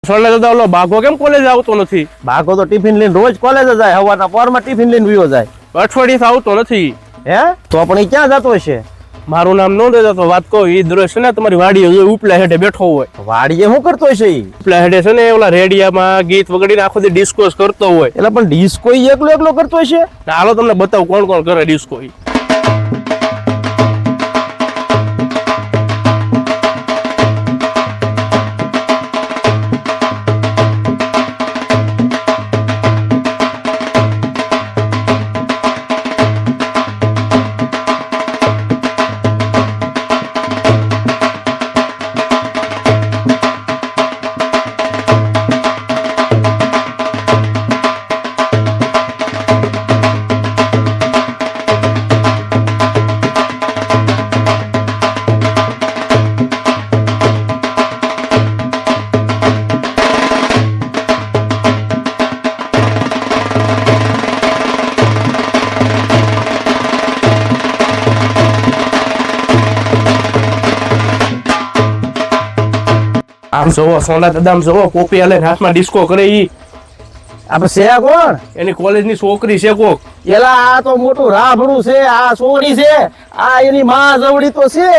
સોના દાદા ઓલો બાઘો કેમ કોલેજ આવતો નથી? બાઘો તો ટિફિન લઈને રોજ કોલેજ જાય, સવારના પોરમાં ટિફિન લઈને વિયો જાય. અઠવાડિયે આવતો નથી. હે તો પણ ઈ ક્યાં જતો હશે? મારું નામ ન દેતો તો વાત કહું, ઈ દરરોજ છે ને તમારી વાડીએ જો ઉપલા હેઠે બેઠો હોય. વાડીએ શું કરતો હશે ઈ? ઉપલા હેઠે છે ને ઓલા રેડિયામાં ગીત વગાડીને આખો દી ડિસ્કોસ કરતો હોય. એટલે પણ ડિસ્કો ઈ એકલો એકલો કરતો હશે? હાલો તમને બતાવું કોણ કોણ કરે ડિસ્કો. ઈ આમ જોવો સોના દાદા, આમ જોવો કોપી આલે હાથમાં ડિસ્કો કરે. ઈ આપણે છે કોણ? એની કોલેજની છોકરી છે કોક. એલા આ તો મોટું રાભડું છે, આ સોડી છે, આ એની માં જવડી તો છે.